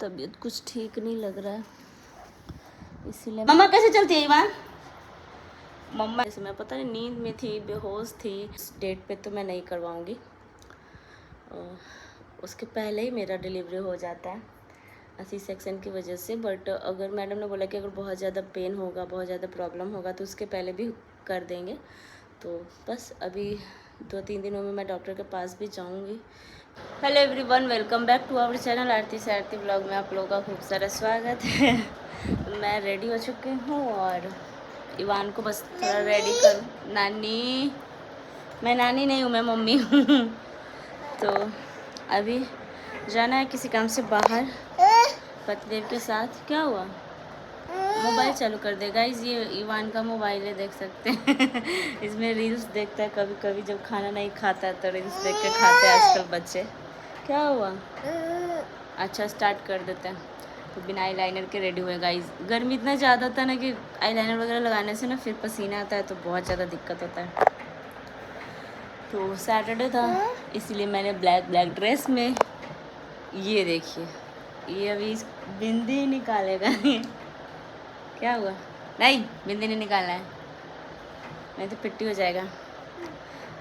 तबीयत कुछ ठीक नहीं लग रहा है, इसीलिए। मम्मा कैसे चलती है ईवान? मम्मा जैसे मैं पता नहीं नींद में थी, बेहोश थी। इस डेट पे तो मैं नहीं करवाऊँगी, उसके पहले ही मेरा डिलीवरी हो जाता है सी सेक्शन की वजह से। बट अगर मैडम ने बोला कि अगर बहुत ज़्यादा पेन होगा, बहुत ज़्यादा प्रॉब्लम होगा तो उसके पहले भी कर देंगे। तो बस अभी 2-3 दिनों में मैं डॉक्टर के पास भी जाऊंगी। Hello everyone, welcome back to our channel Aarti से आरती ब्लॉग में आप लोगों का खूब सारा स्वागत है। मैं रेडी हो चुकी हूँ और इवान को बस थोड़ा रेडी करूँ। नानी, मैं नानी नहीं हूँ, मैं मम्मी हूँ। तो अभी जाना है किसी काम से बाहर पतिदेव के साथ। क्या हुआ? मोबाइल चालू कर दे गाइस, ये इवान का मोबाइल है, देख सकते हैं। इसमें रील्स देखता है कभी कभी, जब खाना नहीं खाता है तो रील्स देख के खाते हैं आजकल बच्चे। क्या हुआ? अच्छा, स्टार्ट कर देते हैं। तो बिना आई लाइनर के रेडी हुए गाइस। गर्मी इतना ज़्यादा होता है ना कि आई लाइनर वगैरह लगाने से ना फिर पसीना आता है तो बहुत ज़्यादा दिक्कत होता है। तो सैटरडे था इसलिए मैंने ब्लैक ड्रेस में, ये देखिए, ये अभी बिंदी निकालेगा। क्या हुआ? नहीं, बिंदी नहीं निकालना है, नहीं तो पिट्टी हो जाएगा।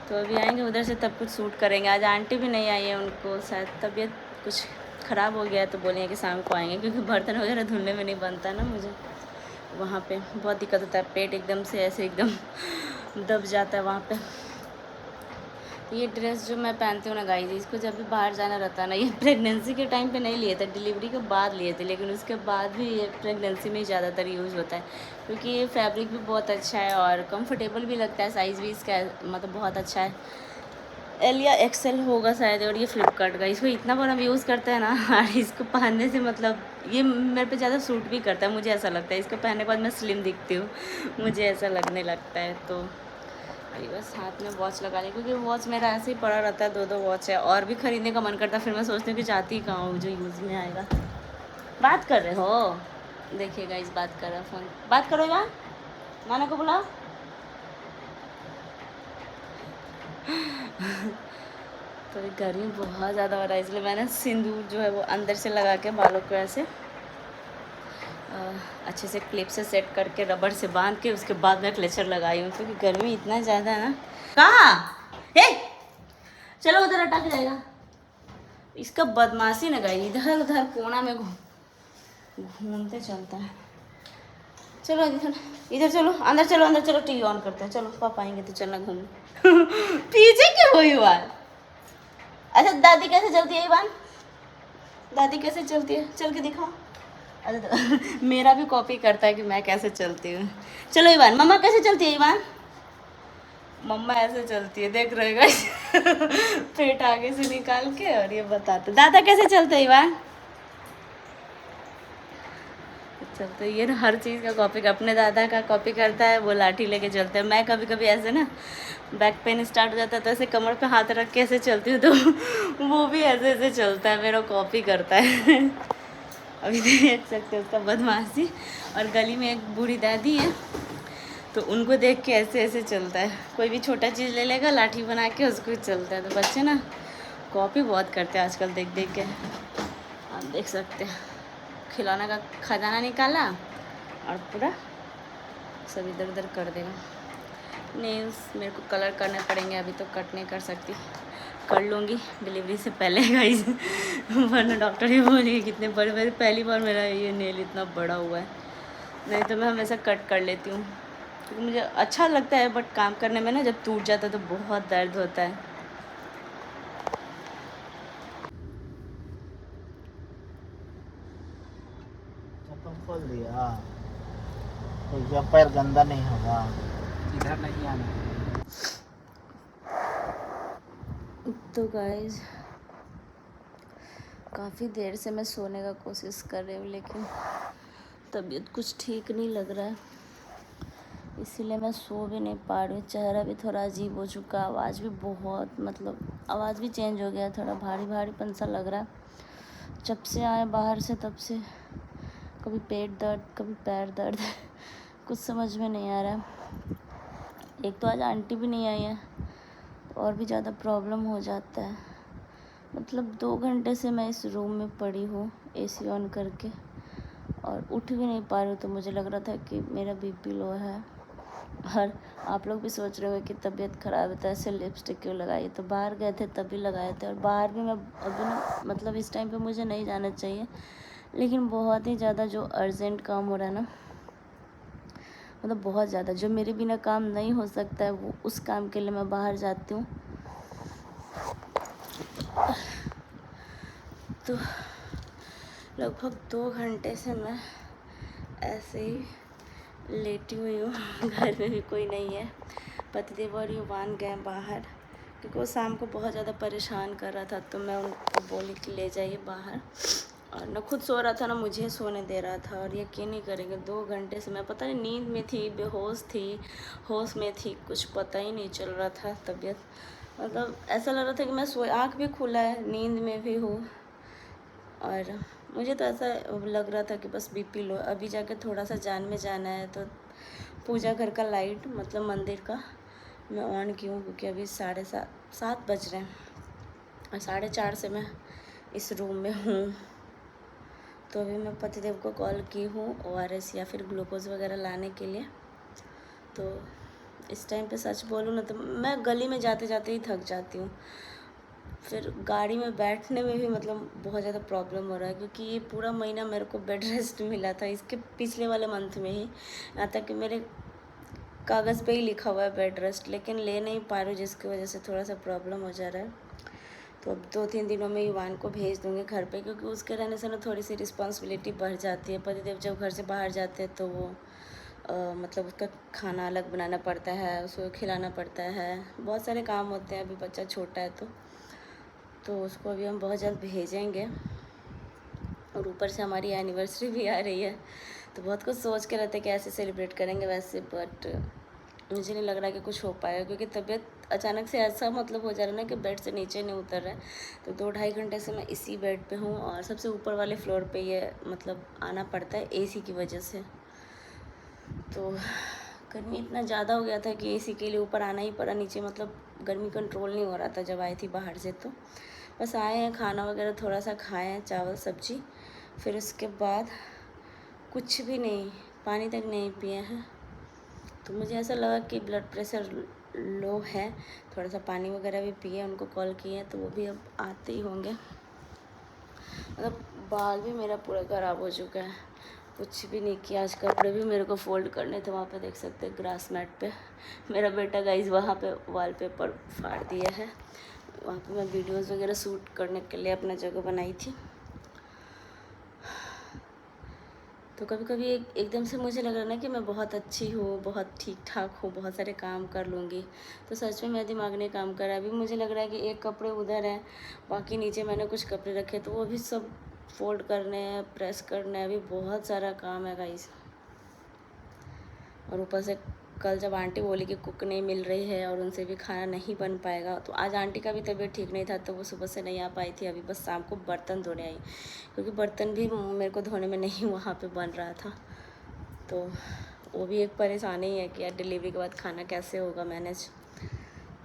तो अभी आएंगे उधर से तब कुछ सूट करेंगे। आज आंटी भी नहीं आई है, उनको शायद तबीयत कुछ ख़राब हो गया है तो बोलेंगे कि शाम को आएंगे, क्योंकि बर्तन वगैरह धुलने में नहीं बनता ना मुझे। वहाँ पे बहुत दिक्कत होता है, पेट एकदम से ऐसे एकदम दब जाता है वहाँ पे। ये ड्रेस जो मैं पहनती हूँ ना गाइस, इसको जब भी बाहर जाना रहता है ना, ये प्रेगनेंसी के टाइम पे नहीं लिए थे, डिलीवरी के बाद लिए थे, लेकिन उसके बाद भी ये प्रेगनेंसी में ही ज़्यादातर यूज़ होता है, क्योंकि ये फैब्रिक भी बहुत अच्छा है और कंफर्टेबल भी लगता है। साइज़ भी इसका मतलब बहुत अच्छा है, एल या एक्सएल होगा शायद। और ये फ्लिपकार्ट का, इसको इतना बार हम यूज़ करते हैं ना, और इसको पहनने से मतलब ये मेरे पे ज़्यादा सूट भी करता है, मुझे ऐसा लगता है। इसको पहनने के बाद मैं स्लिम दिखती हूँ, मुझे ऐसा लगने लगता है। तो अभी बस हाथ में वॉच लगा ली, क्योंकि वॉच मेरा ऐसे ही पड़ा रहता है, 2 वॉच है, और भी ख़रीदने का मन करता है। फिर मैं सोचती हूँ कि जाती कहाँ हूँ जो यूज़ में आएगा। बात कर रहे हो? देखिएगा, इस बात कर रहा फ़ोन, बात करो यार, नाना को बुलाओ। तो गर्मी बहुत ज़्यादा हो रहा है, इसलिए मैंने सिंदूर जो है वो अंदर से लगा के बालों को ऐसे अच्छे से क्लिप से सेट करके रबड़ से बांध के उसके बाद मैं क्लेचर लगाई हूँ, क्योंकि गर्मी इतना ज़्यादा है ना। कहाँ हे, चलो उधर अटक जाएगा। इसका बदमाशी न गई, इधर उधर कोना में घूमते चलता है। चलो इधर इधर चलो, अंदर चलो, अंदर चलो, टीवी ऑन करते हैं। चलो, पापा आएंगे तो चलना घूमने। पीछे क्यों हुई बात? अच्छा, दादी कैसे चलती है इवान? दादी कैसे चलती है, चल के दिखाओ। अरे तो, मेरा भी कॉपी करता है कि मैं कैसे चलती हूँ। चलो इवान, मम्मा कैसे चलती है इवान? मम्मा ऐसे चलती है, देख रहे गाइस। पेट आगे से निकाल के, और ये बताते दादा कैसे चलते हैं इवान? चलते ये ना, हर चीज़ का कॉपी, अपने दादा का कॉपी करता है, वो लाठी लेके चलते हैं। मैं कभी कभी ऐसे ना बैक पेन स्टार्ट हो जाता है तो ऐसे कमर पे हाथ रख के ऐसे चलती हूँ, तो वो भी ऐसे ऐसे चलता है, मेरा कॉपी करता है। अभी देख सकते हो उसका बदमाशी। और गली में एक बूढ़ी दादी है, तो उनको देख के ऐसे ऐसे चलता है। कोई भी छोटा चीज़ ले लेगा, लाठी बना के उसको चलता है। तो बच्चे ना कॉपी बहुत करते हैं आजकल, देख देख के। आप देख सकते हैं, खिलौना का खजाना निकाला और पूरा सब इधर उधर कर देगा। नेल्स मेरे को कलर करने पड़ेंगे, अभी तो कट नहीं कर सकती, कर लूँगी डिलीवरी से पहले गाइस। वरना डॉक्टर ही बोलेगी कितने बड़े बड़े, पहली बार मेरा ये नेल इतना बड़ा हुआ है। नहीं तो मैं हमेशा कट कर लेती हूँ, क्योंकि मुझे अच्छा लगता है, बट काम करने में ना जब टूट जाता है तो बहुत दर्द होता है। तुम खोल दिया तो क्या पैर गंदा नहीं होगा? इधर नहीं आना। तो गाइस काफ़ी देर से मैं सोने का कोशिश कर रही हूँ, लेकिन तबीयत कुछ ठीक नहीं लग रहा है, इसीलिए मैं सो भी नहीं पा रही हूँ। चेहरा भी थोड़ा अजीब हो चुका, आवाज़ भी बहुत, मतलब आवाज़ भी चेंज हो गया, थोड़ा भारी भारीपन सा लग रहा है। जब से आए बाहर से तब से कभी पेट दर्द, कभी पैर दर्द, कुछ समझ में नहीं आ रहा है। एक तो आज आंटी भी नहीं आई है, और भी ज़्यादा प्रॉब्लम हो जाता है। मतलब 2 घंटे से मैं इस रूम में पड़ी हूँ एसी ऑन करके और उठ भी नहीं पा रही हूँ। तो मुझे लग रहा था कि मेरा बीपी लो है। और आप लोग भी सोच रहे हो कि तबीयत ख़राब है तो ऐसे लिपस्टिक क्यों लगाई। तो बाहर गए थे तभी लगाए थे, और बाहर भी मैं अभी ना मतलब इस टाइम पे मुझे नहीं जाना चाहिए, लेकिन बहुत ही ज़्यादा जो अर्जेंट काम हो रहा है ना, मतलब बहुत ज़्यादा, जो मेरे बिना काम नहीं हो सकता है वो उस काम के लिए मैं बाहर जाती हूँ। तो लगभग 2 घंटे से मैं ऐसे ही लेटी हुई हूँ। घर में भी कोई नहीं है। पतिदेव और युवान गए बाहर, क्योंकि वो शाम को बहुत ज़्यादा परेशान कर रहा था। तो मैं उनको बोली कि ले जाइए बाहर, और ना खुद सो रहा था ना मुझे सोने दे रहा था। और यकीन नहीं करेंगे 2 घंटे से मैं पता नहीं नींद में थी, बेहोश थी, होश में थी, कुछ पता ही नहीं चल रहा था। तबीयत मतलब ऐसा लग रहा था कि मैं सो, आँख भी खुला है, नींद में भी हूँ। और मुझे तो ऐसा लग रहा था कि बस बीपी लो। अभी जाके थोड़ा सा जान में जाना है, तो पूजा घर का लाइट मतलब मंदिर का मैं ऑन की हूँ, क्योंकि अभी 7:30 बज रहे हैं और 4:30 से मैं इस रूम में हूँ। तो अभी मैं पतिदेव को कॉल की हूँ ORS या फिर ग्लूकोज़ वगैरह लाने के लिए। तो इस टाइम पे सच बोलूँ ना तो मैं गली में जाते जाते ही थक जाती हूँ। फिर गाड़ी में बैठने में भी मतलब बहुत ज़्यादा प्रॉब्लम हो रहा है, क्योंकि ये पूरा महीना मेरे को बेड रेस्ट मिला था, इसके पिछले वाले मंथ में ही। यहाँ तक कि मेरे कागज़ पे ही लिखा हुआ है बेड रेस्ट, लेकिन ले नहीं पा रही हूँ, जिसकी वजह से थोड़ा सा प्रॉब्लम हो जा रहा है। तो अब 2-3 दिनों में युवान को भेज दूँगी घर पे, क्योंकि उसके रहने से ना थोड़ी सी रिस्पॉन्सिबिलिटी बढ़ जाती है। पतिदेव जब घर से बाहर जाते हैं तो वो मतलब उसका खाना अलग बनाना पड़ता है, उसको खिलाना पड़ता है, बहुत सारे काम होते हैं। अभी बच्चा छोटा है तो उसको अभी हम बहुत जल्द भेजेंगे। और ऊपर से हमारी एनिवर्सरी भी आ रही है, तो बहुत कुछ सोच के रहते हैं कि ऐसे सेलिब्रेट करेंगे वैसे, बट मुझे नहीं लग रहा कि कुछ हो पाएगा, क्योंकि तबीयत अचानक से ऐसा मतलब हो जा रहा है ना कि बेड से नीचे नहीं उतर रहा है। तो 2-2.5 घंटे से मैं इसी बेड पे हूँ, और सबसे ऊपर वाले फ्लोर पे ये मतलब आना पड़ता है एसी की वजह से। तो गर्मी इतना ज़्यादा हो गया था कि एसी के लिए ऊपर आना ही पड़ा। नीचे मतलब गर्मी कंट्रोल नहीं हो रहा था जब आई थी बाहर से। तो बस आए हैं, खाना वगैरह थोड़ा सा खाए हैं, चावल सब्जी, फिर उसके बाद कुछ भी नहीं, पानी तक नहीं पिए हैं। तो मुझे ऐसा लगा कि ब्लड प्रेशर लो है, थोड़ा सा पानी वगैरह भी पिए, उनको कॉल किए तो वो भी अब आते ही होंगे। मतलब बाल भी मेरा पूरा ख़राब हो चुका है, कुछ भी नहीं किया। आज कपड़े भी मेरे को फोल्ड करने थे, वहाँ पे देख सकते हैं ग्रास मैट पे मेरा बेटा गाइस वहाँ पे वॉलपेपर फाड़ दिया है। वहाँ पे मैं वीडियोस वगैरह शूट करने के लिए अपना जगह बनाई थी। तो कभी कभी एकदम से मुझे लग रहा है ना कि मैं बहुत अच्छी हूँ, बहुत ठीक ठाक हूँ, बहुत सारे काम कर लूँगी। तो सच में मेरा दिमाग नहीं काम कर रहा है। अभी मुझे लग रहा है कि एक कपड़े उधर हैं, बाकी नीचे मैंने कुछ कपड़े रखे, तो वो भी सब फोल्ड करने हैं, प्रेस करने हैं। अभी बहुत सारा काम है गाइस। और ऊपर से कल जब आंटी बोली कि कुक नहीं मिल रही है और उनसे भी खाना नहीं बन पाएगा, तो आज आंटी का भी तबीयत ठीक नहीं था, तो वो सुबह से नहीं आ पाई थी। अभी बस शाम को बर्तन धोने आई, क्योंकि बर्तन भी मेरे को धोने में नहीं वहाँ पे बन रहा था। तो वो भी एक परेशानी है कि यार डिलीवरी के बाद खाना कैसे होगा मैनेज।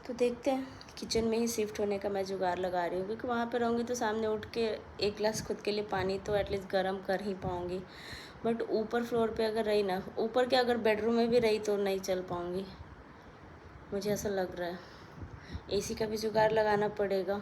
तो देखते हैं, किचन में ही शिफ्ट होने का मैं जुगाड़ लगा रही हूँ, क्योंकि वहाँ पे रहूँगी तो सामने उठ के एक गिलास खुद के लिए पानी तो एटलीस्ट गर्म कर ही पाऊँगी। बट ऊपर फ्लोर पे अगर रही ना, ऊपर के अगर बेडरूम में भी रही तो नहीं चल पाऊँगी, मुझे ऐसा लग रहा है। एसी का भी जुगाड़ लगाना पड़ेगा।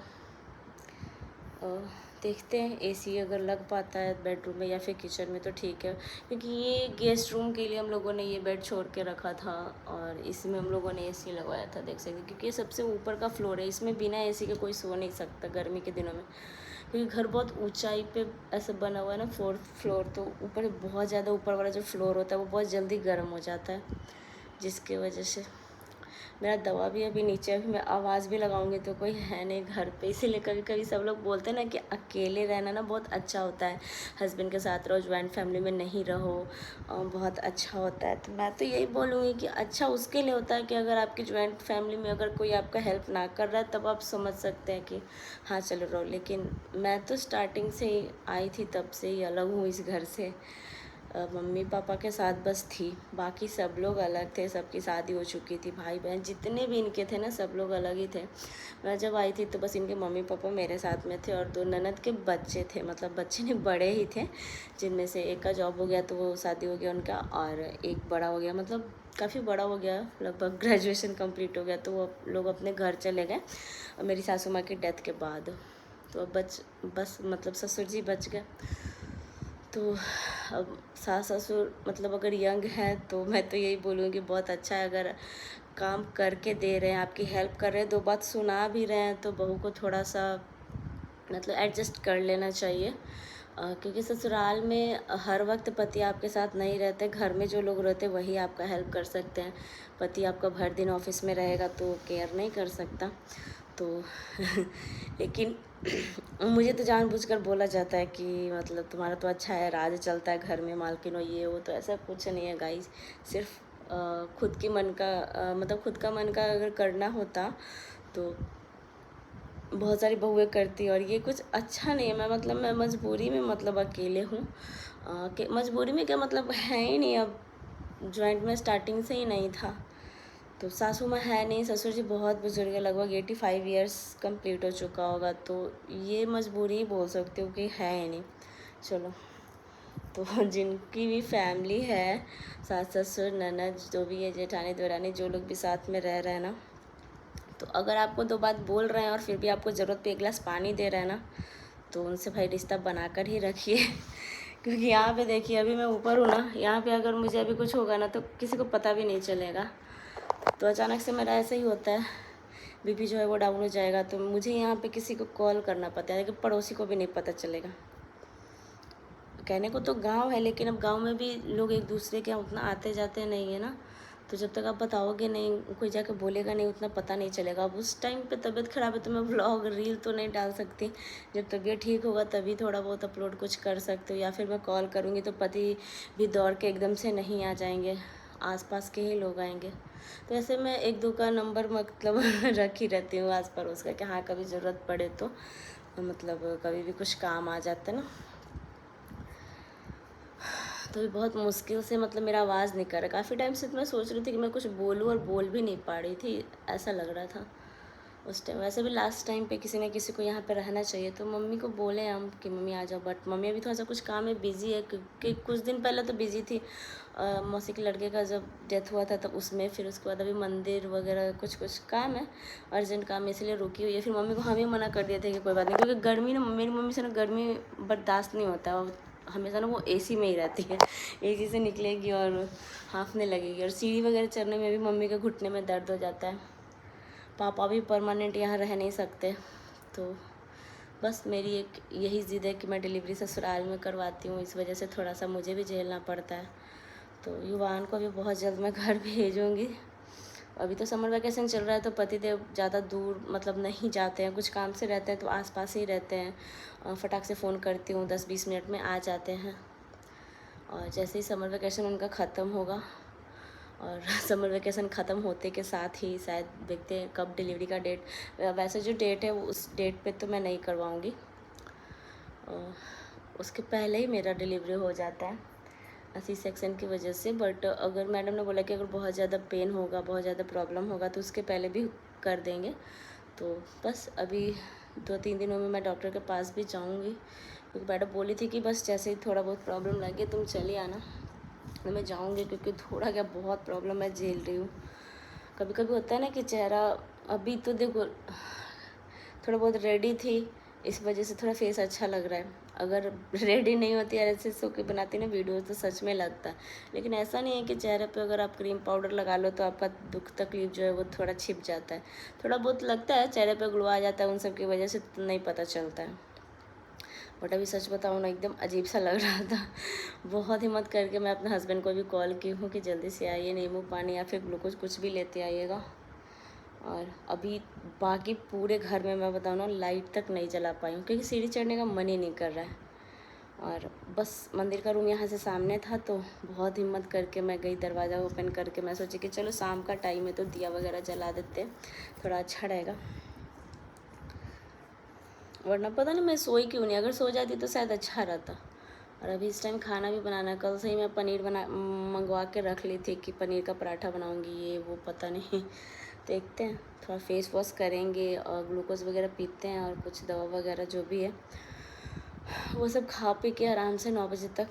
और देखते हैं एसी अगर लग पाता है बेडरूम में या फिर किचन में तो ठीक है, क्योंकि ये गेस्ट रूम के लिए हम लोगों ने ये बेड छोड़ के रखा था, और इसमें हम लोगों ने एसी लगवाया था, देख सकते, क्योंकि ये सबसे ऊपर का फ्लोर है। इसमें बिना एसी के कोई सो नहीं सकता गर्मी के दिनों में, क्योंकि घर बहुत ऊंचाई पे ऐसा बना हुआ है ना, 4th फ्लोर। तो ऊपर बहुत ज़्यादा ऊपर वाला जो फ्लोर होता है वो बहुत जल्दी गर्म हो जाता है, जिसकी वजह से मेरा दवा भी अभी नीचे। अभी मैं आवाज़ भी लगाऊंगी तो कोई है नहीं घर पे, इसीलिए कभी कभी सब लोग बोलते हैं ना कि अकेले रहना ना बहुत अच्छा होता है, हस्बैंड के साथ रहो, ज्वाइंट फैमिली में नहीं रहो, बहुत अच्छा होता है। तो मैं तो यही बोलूँगी कि अच्छा उसके लिए होता है कि अगर आपकी ज्वाइंट फैमिली में अगर कोई आपका हेल्प ना कर रहा है, तब आप समझ सकते हैं कि हाँ चलो रहो। लेकिन मैं तो स्टार्टिंग से ही आई थी, तब से ही अलग हूँ इस घर से। मम्मी पापा के साथ बस थी, बाकी सब लोग अलग थे, सबकी शादी हो चुकी थी, भाई बहन जितने भी इनके थे ना सब लोग अलग ही थे। मैं जब आई थी तो बस इनके मम्मी पापा मेरे साथ में थे और 2 ननद के बच्चे थे, मतलब बच्चे नहीं बड़े ही थे, जिनमें से एक का जॉब हो गया तो वो शादी हो गया उनका, और एक बड़ा हो गया, मतलब काफ़ी बड़ा हो गया, लगभग ग्रेजुएशन कंप्लीट हो गया, तो वो लोग अपने घर चले गए मेरी सासू माँ की डेथ के बाद। तो अब बस मतलब ससुर जी बच गए। तो अब सास ससुर मतलब अगर यंग हैं तो मैं तो यही बोलूँगी बहुत अच्छा है, अगर काम करके दे रहे हैं, आपकी हेल्प कर रहे हैं, 2 बात सुना भी रहे हैं, तो बहू को थोड़ा सा मतलब एडजस्ट कर लेना चाहिए। क्योंकि ससुराल में हर वक्त पति आपके साथ नहीं रहते, घर में जो लोग रहते हैं वही आपका हेल्प कर सकते हैं। पति आपका भर दिन ऑफिस में रहेगा तो केयर नहीं कर सकता, तो लेकिन मुझे तो जानबूझकर बोला जाता है कि मतलब तुम्हारा तो अच्छा है, राज चलता है घर में, मालकिन हो ये वो, तो ऐसा कुछ नहीं है गाइस। सिर्फ खुद की मन का मतलब खुद का मन का अगर करना होता तो बहुत सारी बहुएं करती, और ये कुछ अच्छा नहीं है। मैं मजबूरी में मतलब अकेले हूँ, कि मजबूरी में क्या मतलब है ही नहीं, अब जॉइंट में स्टार्टिंग से ही नहीं था, तो सासू माँ है नहीं, ससुर जी बहुत बुजुर्ग है, लगभग 85 ईयर्स कंप्लीट हो चुका होगा, तो ये मजबूरी ही बोल सकती हूँ कि है ही नहीं। चलो, तो जिनकी भी फैमिली है, सास ससुर ननद जो भी है, जेठानी देवरानी जो लोग भी साथ में रह रहे हैं ना, तो अगर आपको 2 बात बोल रहे हैं और फिर भी आपको ज़रूरत पे 1 गिलास पानी दे रहे हैं ना, तो उनसे भाई रिश्ता बनाकर ही रखिए। क्योंकि यहाँ पे देखिए, अभी मैं ऊपर हूँ ना, यहाँ पे अगर मुझे अभी कुछ होगा ना तो किसी को पता भी नहीं चलेगा। तो अचानक से मेरा ऐसा ही होता है, बीपी जो है वो डाउन हो जाएगा, तो मुझे यहाँ पे किसी को कॉल करना पड़ता है, लेकिन पड़ोसी को भी नहीं पता चलेगा। कहने को तो गांव है, लेकिन अब गांव में भी लोग एक दूसरे के यहाँ उतना आते जाते नहीं है ना, तो जब तक आप बताओगे नहीं, कोई जाकर बोलेगा नहीं, उतना पता नहीं चलेगा। अब उस टाइम पे तबीयत ख़राब है तो मैं व्लॉग रील तो नहीं डाल सकती, जब तबीयत ठीक होगा तभी थोड़ा बहुत अपलोड कुछ कर सकते हो, या फिर मैं कॉल करूँगी तो पति भी दौड़ के एकदम से नहीं आ जाएंगे, आसपास के ही लोग आएंगे। तो ऐसे मैं 1-2 का नंबर मतलब रखी रहती हूँ आस पड़ोस का, कि हाँ कभी ज़रूरत पड़े तो मतलब कभी भी कुछ काम आ जाता है ना। तो ये बहुत मुश्किल से मतलब मेरा आवाज़ निकल रहा, काफ़ी टाइम से तो मैं सोच रही थी कि मैं कुछ बोलूँ और बोल भी नहीं पा रही थी, ऐसा लग रहा था उस टाइम। वैसे भी लास्ट टाइम पे किसी न किसी को यहाँ पे रहना चाहिए, तो मम्मी को बोले हम कि मम्मी आ जाओ, बट मम्मी अभी थोड़ा सा कुछ काम में बिज़ी है, क्योंकि कुछ दिन पहले तो बिज़ी थी, मौसी के लड़के का जब डेथ हुआ था तब उसमें, फिर उसके बाद अभी मंदिर वगैरह कुछ कुछ काम है, अर्जेंट काम, इसलिए रुकी हुई है। फिर मम्मी को हम ही मना कर दिए थे कि कोई बात नहीं, क्योंकि गर्मी ना, मेरी मम्मी से ना गर्मी बर्दाश्त नहीं होता है, हमेशा ना वो एसी में ही रहती है, एसी से निकलेगी और हाँफने लगेगी, और सीढ़ी वगैरह चढ़ने में भी मम्मी के घुटने में दर्द हो जाता है। पापा भी परमानेंट यहाँ रह नहीं सकते, तो बस मेरी एक यही ज़िद है कि मैं डिलीवरी ससुराल में करवाती हूँ, इस वजह से थोड़ा सा मुझे भी झेलना पड़ता है। तो युवान को भी बहुत जल्द मैं घर भेजूँगी। अभी तो समर वैकेशन चल रहा है, तो पतिदेव ज़्यादा दूर मतलब नहीं जाते हैं, कुछ काम से रहते हैं तो आसपास ही रहते हैं, फटाक से फ़ोन करती हूँ 10-20 मिनट में आ जाते हैं। और जैसे ही समर वैकेशन उनका ख़त्म होगा, और समर वैकेशन ख़त्म होते के साथ ही शायद देखते हैं कब डिलीवरी का डेट, वैसे जो डेट है वो उस डेट पे तो मैं नहीं करवाऊँगी, उसके पहले ही मेरा डिलीवरी हो जाता है सी सेक्शन की वजह से। बट अगर मैडम ने बोला कि अगर बहुत ज़्यादा पेन होगा, बहुत ज़्यादा प्रॉब्लम होगा तो उसके पहले भी कर देंगे। तो बस अभी 2-3 दिनों में मैं डॉक्टर के पास भी जाऊंगी, क्योंकि मैडम बोली थी कि बस जैसे ही थोड़ा बहुत प्रॉब्लम लगे तुम चली आना, तो मैं जाऊंगी, क्योंकि थोड़ा क्या बहुत प्रॉब्लम मैं झेल रही हूँ। कभी कभी होता है ना कि चेहरा, अभी तो देखो थोड़ा बहुत रेडी थी, इस वजह से थोड़ा फेस अच्छा लग रहा है। अगर रेडी नहीं होती यार, ऐसे सो के बनाती ना वीडियो तो सच में लगता है, लेकिन ऐसा नहीं है कि चेहरे पे अगर आप क्रीम पाउडर लगा लो तो आपका दुख तकलीफ जो है वो थोड़ा छिप जाता है, थोड़ा बहुत लगता है चेहरे पे ग्लो आ जाता है, उन सब की वजह से तो नहीं पता चलता है। बट अभी सच बताऊँ ना, एकदम अजीब सा लग रहा था। बहुत हिम्मत करके मैं अपने हस्बैंड को भी कॉल की हूँ कि जल्दी से आइए, नींबू पानी या फिर ग्लूकोज कुछ भी लेते आइएगा। और अभी बाकी पूरे घर में मैं बताऊँ ना, लाइट तक नहीं जला पाई हूँ, क्योंकि सीढ़ी चढ़ने का मन ही नहीं कर रहा है। और बस मंदिर का रूम यहाँ से सामने था, तो बहुत हिम्मत करके मैं गई, दरवाज़ा ओपन करके मैं सोची कि चलो शाम का टाइम है तो दिया वगैरह जला देते, थोड़ा अच्छा रहेगा। वरना पता नहीं मैं सोई क्यों नहीं, अगर सो जाती तो शायद अच्छा रहता, और अभी इस टाइम खाना भी बनाना है। कल से ही मैं पनीर मंगवा के रख ली थी कि पनीर का पराठा बनाऊंगी, ये वो पता नहीं। देखते हैं, थोड़ा फेस वॉश करेंगे और ग्लूकोज वगैरह पीते हैं और कुछ दवा वगैरह जो भी है वो सब खा पी के आराम से 9 बजे तक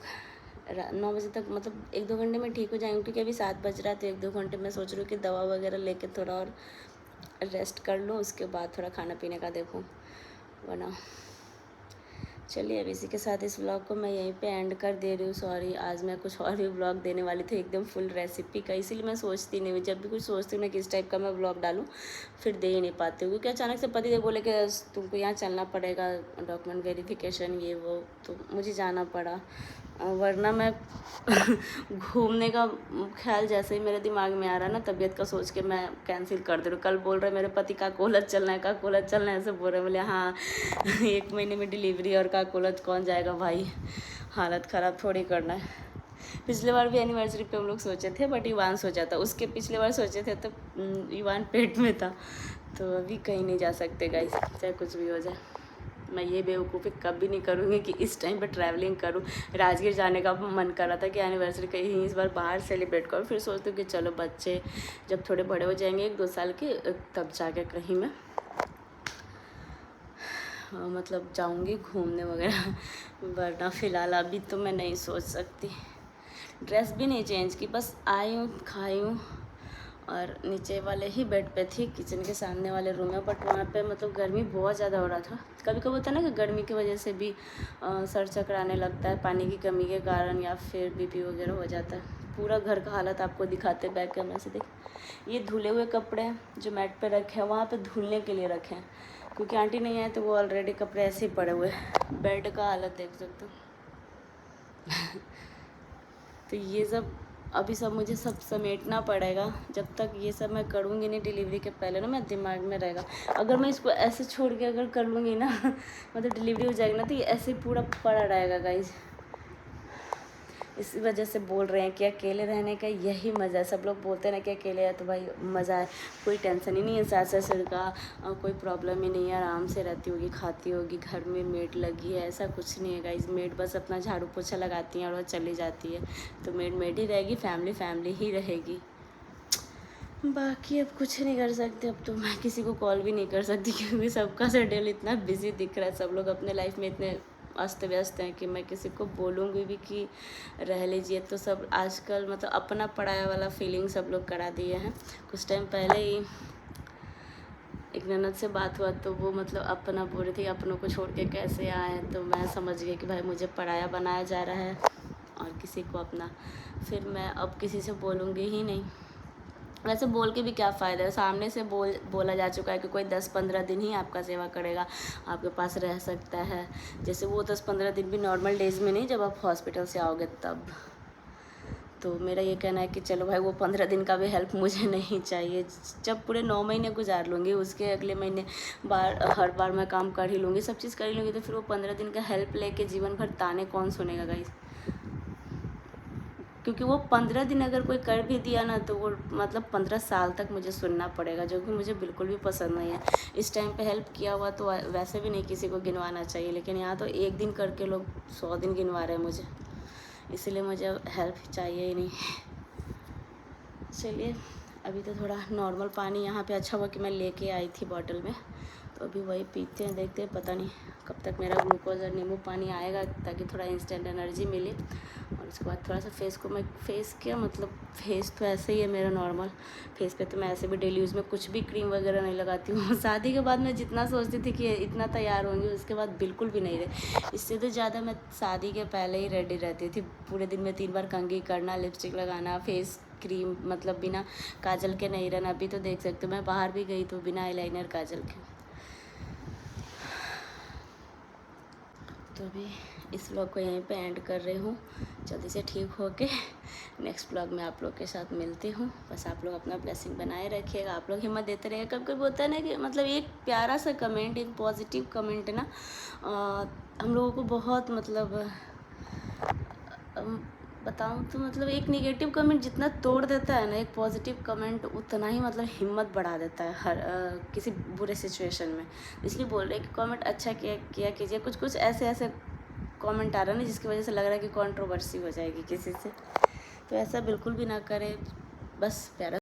9 बजे तक मतलब 1-2 घंटे में ठीक हो जाएंगे, क्योंकि अभी 7 बज रहा है। तो 1-2 घंटे में सोच रही हूँ कि दवा वगैरह लेके थोड़ा और रेस्ट कर लूँ, उसके बाद थोड़ा खाना पीने का देखूँ वरना। चलिए अब इसी के साथ इस व्लॉग को मैं यहीं पे एंड कर दे रही हूँ। सॉरी, आज मैं कुछ और भी व्लॉग देने वाली थी एकदम फुल रेसिपी का, इसीलिए मैं सोचती नहीं हूँ, जब भी कुछ सोचती हूँ ना किस टाइप का मैं व्लॉग डालूँ फिर दे ही नहीं पाती हूँ, क्योंकि अचानक से पति देव बोले कि तुमको यहाँ चलना पड़ेगा, डॉक्यूमेंट वेरिफिकेशन ये वो, तो मुझे जाना पड़ा। वरना मैं घूमने का ख्याल जैसे ही मेरे दिमाग में आ रहा है ना, तबीयत का सोच के मैं कैंसिल कर दे रही हूँ। कल बोल रहे मेरे पति काकोलत चलना है, काकोलत चलना है, ऐसे बोल रहे। बोले हाँ 1 महीने में डिलीवरी और काकोलत कौन जाएगा भाई, हालत ख़राब थोड़ी करना है। पिछले बार भी एनिवर्सरी पे हम लोग सोचे थे, बट ईवान सोचा था, उसके पिछले बार सोचे थे तो ईवान पेट में था। तो अभी कहीं नहीं जा सकते गाइस, चाहे कुछ भी हो जाए। मैं ये बेवकूफ़ी कभी नहीं करूँगी कि इस टाइम पे ट्रैवलिंग करूँ। राजगीर जाने का मन कर रहा था कि एनिवर्सरी कहीं इस बार बाहर सेलिब्रेट करूँ, फिर सोचती हूँ कि चलो बच्चे जब थोड़े बड़े हो जाएंगे 1-2 साल के, तब जाके कहीं मैं मतलब जाऊँगी घूमने वगैरह, वरना फ़िलहाल अभी तो मैं नहीं सोच सकती। ड्रेस भी नहीं चेंज की, बस आई हूँ, खाई हूँ और नीचे वाले ही बेड पे थी, किचन के सामने वाले रूम में। बट वहाँ पे मतलब गर्मी बहुत ज़्यादा हो रहा था। कभी कभी होता है ना कि गर्मी की वजह से भी सर चकराने लगता है, पानी की कमी के कारण, या फिर बीपी वगैरह हो जाता है। पूरा घर का हालत आपको दिखाते बैक कैमरा से। देख, ये धुले हुए कपड़े हैं जो मैट पे रखे हैं, वहाँ पे धुलने के लिए रखे हैं, क्योंकि आंटी नहीं आए तो वो ऑलरेडी कपड़े ऐसे ही पड़े हुए हैं। बेड का हालत देख सकते हो। तो ये सब अभी सब मुझे सब समेटना पड़ेगा। जब तक ये सब मैं करूँगी नहीं डिलीवरी के पहले ना, मैं दिमाग में रहेगा। अगर मैं इसको ऐसे छोड़ के अगर कर लूँगी ना मतलब डिलीवरी हो जाएगी ना, तो ये ऐसे पूरा पड़ा रहेगा गाइज। इसी वजह से बोल रहे हैं कि अकेले रहने का यही मज़ा है। सब लोग बोलते हैं ना कि अकेले है तो भाई मज़ा है, कोई टेंशन ही नहीं है सास ससुर का, कोई प्रॉब्लम ही नहीं है, आराम से रहती होगी, खाती होगी, घर में मेड लगी है, ऐसा कुछ नहीं है गाइज। मेड बस अपना झाड़ू पोछा लगाती हैं और वह चली जाती है, तो मेड ही रहेगी, फैमिली फैमिली ही रहेगी। बाकी अब कुछ नहीं कर सकते। अब तो मैं किसी को कॉल भी नहीं कर सकती, क्योंकि सबका शेड्यूल इतना बिजी दिख रहा है, सब लोग अपने लाइफ में इतने अस्त व्यस्त हैं कि मैं किसी को बोलूँगी भी कि रह लीजिए तो सब आजकल मतलब अपना पढ़ाया वाला फीलिंग सब लोग करा दिए हैं। कुछ टाइम पहले ही एक ननद से बात हुआ तो वो मतलब अपना बोल रही थी अपनों को छोड़ के कैसे आए, तो मैं समझ गई कि भाई मुझे पढ़ाया बनाया जा रहा है और किसी को अपना। फिर मैं अब किसी से बोलूँगी ही नहीं। वैसे बोल के भी क्या फ़ायदा है, सामने से बोला जा चुका है कि कोई 10-15 दिन ही आपका सेवा करेगा, आपके पास रह सकता है। जैसे वो 10-15 दिन भी नॉर्मल डेज़ में नहीं, जब आप हॉस्पिटल से आओगे तब। तो मेरा ये कहना है कि चलो भाई वो 15 दिन का भी हेल्प मुझे नहीं चाहिए। जब पूरे 9 महीने गुजार लूँगी, उसके अगले महीने हर बार मैं काम कर ही लूँगी, सब चीज़ कर ही लूँगी, तो फिर वो 15 दिन का हेल्प लेके जीवन भर ताने कौन सुनेगा गाइस। क्योंकि वो 15 दिन अगर कोई कर भी दिया ना, तो वो मतलब 15 साल तक मुझे सुनना पड़ेगा, जो कि मुझे बिल्कुल भी पसंद नहीं है। इस टाइम पे हेल्प किया हुआ तो वैसे भी नहीं किसी को गिनवाना चाहिए, लेकिन यहाँ तो 1 दिन करके लोग 100 दिन गिनवा रहे हैं मुझे, इसलिए मुझे अब हेल्प चाहिए ही नहीं। चलिए अभी तो थोड़ा नॉर्मल पानी यहाँ पे अच्छा हुआ कि मैं लेके आई थी बॉटल में, तो अभी वही पीते हैं, देखते हैं पता नहीं कब तक मेरा ग्लूकोज और नींबू पानी आएगा, ताकि थोड़ा इंस्टेंट एनर्जी मिले। और उसके बाद थोड़ा सा फेस को मैं फेस तो ऐसे ही है मेरा नॉर्मल। फेस पे तो मैं ऐसे भी डेली यूज़ में कुछ भी क्रीम वगैरह नहीं लगाती हूँ। शादी के बाद मैं जितना सोचती थी कि इतना तैयार होंगी, उसके बाद बिल्कुल भी नहीं रहे। इससे तो ज़्यादा मैं शादी के पहले ही रेडी रहती थी। पूरे दिन में 3 बार कंघी करना, लिपस्टिक लगाना, फेस क्रीम मतलब बिना काजल के नहीं रहना। अभी तो देख सकते हो मैं बाहर भी गई तो बिना आईलाइनर काजल के। तो अभी इस व्लॉग को यहीं पे एंड कर रही हूँ। जल्दी से ठीक होके नेक्स्ट व्लॉग में आप लोग के साथ मिलती हूँ। बस आप लोग अपना ब्लेसिंग बनाए रखिएगा, आप लोग हिम्मत देते रहिएगा। कभी कभी होता है ना कि मतलब एक प्यारा सा कमेंट, एक पॉजिटिव कमेंट ना हम लोगों को बहुत मतलब बताऊँ तो मतलब एक नेगेटिव कमेंट जितना तोड़ देता है ना, एक पॉजिटिव कमेंट उतना ही मतलब हिम्मत बढ़ा देता है हर किसी बुरे सिचुएशन में। इसलिए बोल रहे हैं कि कमेंट अच्छा किया कीजिए। कुछ ऐसे कमेंट आ रहा है ना, जिसकी वजह से लग रहा है कि कंट्रोवर्सी हो जाएगी किसी से, तो ऐसा बिल्कुल भी ना करें। बस प्यारा